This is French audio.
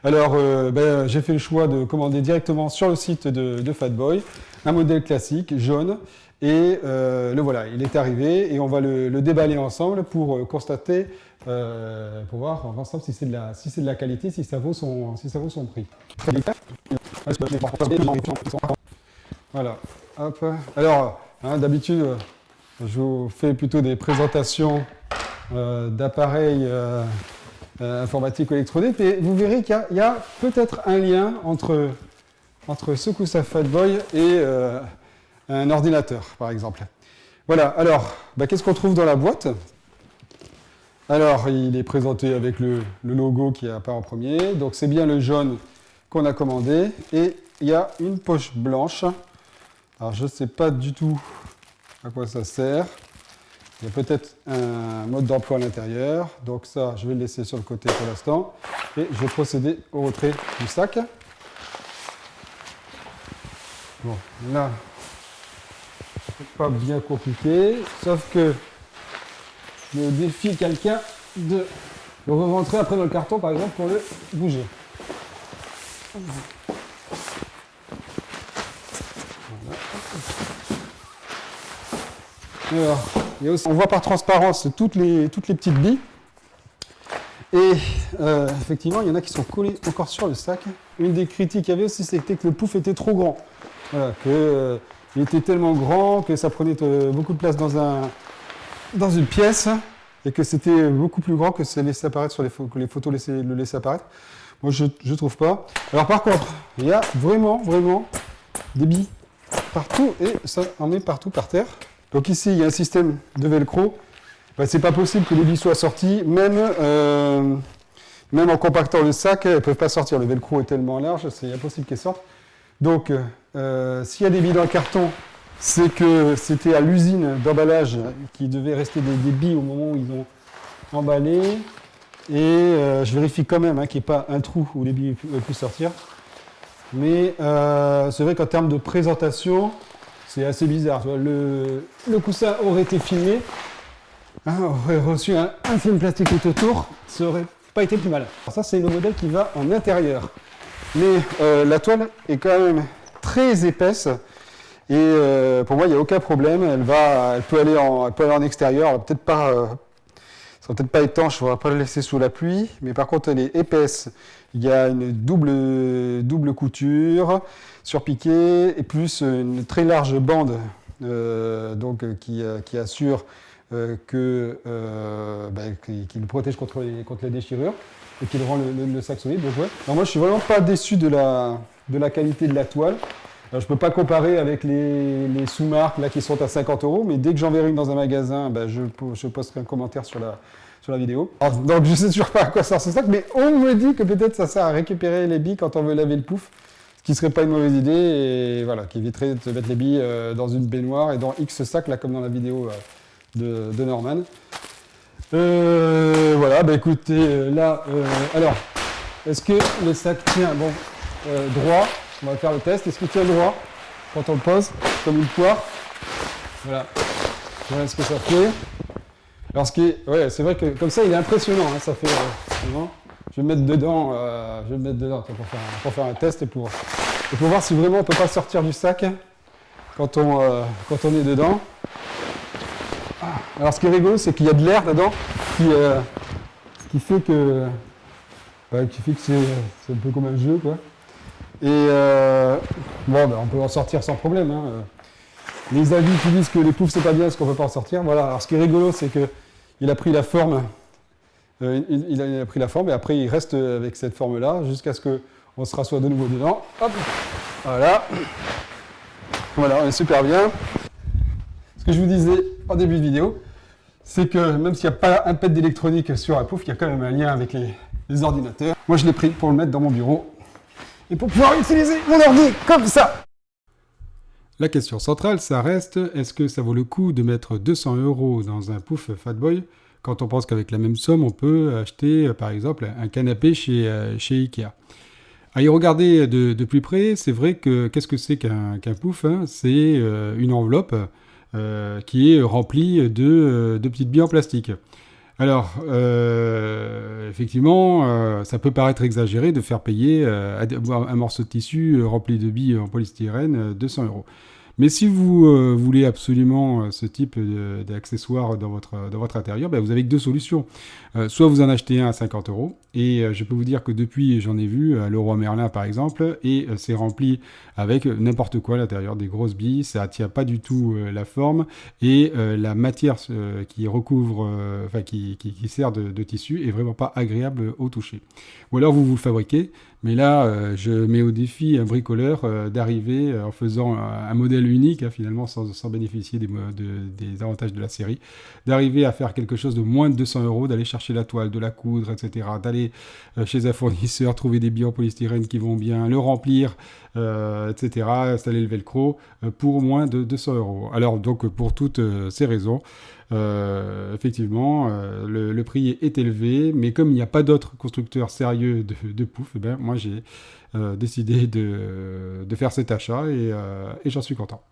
Alors, j'ai fait le choix de commander directement sur le site de Fatboy, un modèle classique, jaune, et le voilà, il est arrivé, et on va le déballer ensemble pour constater, pour voir ensemble si c'est de la qualité, si ça vaut son prix. Voilà, hop. Alors, hein, d'habitude, je vous fais plutôt des présentations d'appareils informatiques ou électroniques, mais vous verrez qu'il y a peut-être un lien entre ce Kousa Fatboy et un ordinateur, par exemple. Voilà, alors, qu'est-ce qu'on trouve dans la boîte? Alors, il est présenté avec le logo qui apparaît en premier, donc c'est bien le jaune qu'on a commandé, et il y a une poche blanche. Alors, je ne sais pas du tout à quoi ça sert. Il y a peut-être un mode d'emploi à l'intérieur. Donc ça, je vais le laisser sur le côté pour l'instant. Et je vais procéder au retrait du sac. Bon, là, c'est pas bien compliqué. Sauf que je défie quelqu'un de le rentrer après dans le carton, par exemple, pour le bouger. Voilà. Alors, il y a aussi, on voit par transparence toutes les petites billes. Et effectivement, il y en a qui sont collées encore sur le sac. Une des critiques qu'il y avait aussi, c'était que le pouf était trop grand. Voilà, il était tellement grand que ça prenait beaucoup de place dans une pièce et que c'était beaucoup plus grand que c'est laissé apparaître sur que les photos le laissaient apparaître. Moi, je ne trouve pas. Alors par contre, il y a vraiment des billes partout et ça en est partout par terre. Donc ici, il y a un système de velcro. C'est pas possible que les billes soient sorties, même en compactant le sac, elles ne peuvent pas sortir. Le velcro est tellement large, c'est impossible qu'elles sortent. Donc, s'il y a des billes dans le carton, c'est que c'était à l'usine d'emballage qu'il devait rester des billes au moment où ils ont emballé. Et je vérifie quand même qu'il n'y ait pas un trou où les billes puissent sortir. Mais c'est vrai qu'en termes de présentation, c'est assez bizarre. Tu vois, le coussin aurait été filmé, aurait reçu un film plastique tout autour, ça aurait pas été plus mal. Alors ça, c'est le modèle qui va en intérieur. Mais la toile est quand même très épaisse et pour moi, il n'y a aucun problème. Elle peut aller en extérieur. Ça ne sera peut-être pas étanche, on ne va pas la laisser sous la pluie, mais par contre, elle est épaisse. Il y a une double couture surpiquée et plus une très large bande qui assure qui le protège contre les déchirures et qui le rend le sac solide. Donc, ouais. Alors moi, je suis vraiment pas déçu de la qualité de la toile. Alors, je peux pas comparer avec les sous-marques là qui sont à 50 €, mais dès que j'en verrai une dans un magasin, je posterai un commentaire sur la vidéo. Alors, donc je sais toujours pas à quoi sert ce sac, mais on me dit que peut-être ça sert à récupérer les billes quand on veut laver le pouf, ce qui serait pas une mauvaise idée et voilà, qui éviterait de mettre les billes dans une baignoire et dans X sacs là comme dans la vidéo de Norman. Voilà, écoutez, là, alors, est-ce que le sac tient droit? On va faire le test. Est-ce qu'il tient droit quand on le pose comme une poire? Voilà. Voilà ce que ça fait. Alors, c'est vrai que comme ça, il est impressionnant. Hein, ça fait. Je vais me mettre dedans. Pour faire un test et pour voir si vraiment on peut pas sortir du sac quand on est dedans. Alors, ce qui est rigolo, c'est qu'il y a de l'air dedans qui fait que c'est un peu comme un jeu, quoi. Et on peut en sortir sans problème. Hein. Les avis qui disent que les poufs c'est pas bien, parce qu'on peut pas en sortir. Voilà. Alors, ce qui est rigolo, c'est que il a pris la forme. Il a pris la forme et après il reste avec cette forme-là jusqu'à ce qu'on se rassoie de nouveau dedans. Hop. Voilà. Voilà, on est super bien. Ce que je vous disais en début de vidéo, c'est que même s'il n'y a pas un pet d'électronique sur un pouf, il y a quand même un lien avec les ordinateurs. Moi, je l'ai pris pour le mettre dans mon bureau et pour pouvoir utiliser mon ordi comme ça. La question centrale, ça reste, est-ce que ça vaut le coup de mettre 200 € dans un pouf Fatboy quand on pense qu'avec la même somme, on peut acheter, par exemple, un canapé chez Ikea. À y regarder de plus près, c'est vrai que qu'est-ce que c'est qu'un pouf, hein? C'est une enveloppe qui est remplie de petites billes en plastique. Alors, effectivement, ça peut paraître exagéré de faire payer un morceau de tissu rempli de billes en polystyrène 200 euros. Mais si vous voulez absolument ce type d'accessoire dans votre intérieur, ben, vous avez que deux solutions. Soit vous en achetez un à 50 euros, et je peux vous dire que depuis, j'en ai vu à Leroy Merlin par exemple, et c'est rempli avec n'importe quoi à l'intérieur, des grosses billes, ça ne tient pas du tout la forme, et la matière qui recouvre, enfin qui sert de tissu est vraiment pas agréable au toucher. Ou alors vous le fabriquez, mais là, je mets au défi un bricoleur d'arriver en faisant un modèle unique, hein, finalement, sans bénéficier des avantages de la série, d'arriver à faire quelque chose de moins de 200 euros, d'aller chercher la toile, de la coudre, etc., d'aller chez un fournisseur, trouver des billes en polystyrène qui vont bien, le remplir, etc., installer le velcro pour moins de 200 euros. Alors, donc, pour toutes ces raisons, effectivement, le prix est élevé, mais comme il n'y a pas d'autres constructeurs sérieux de pouf, ben, moi j'ai décidé de faire cet achat et j'en suis content.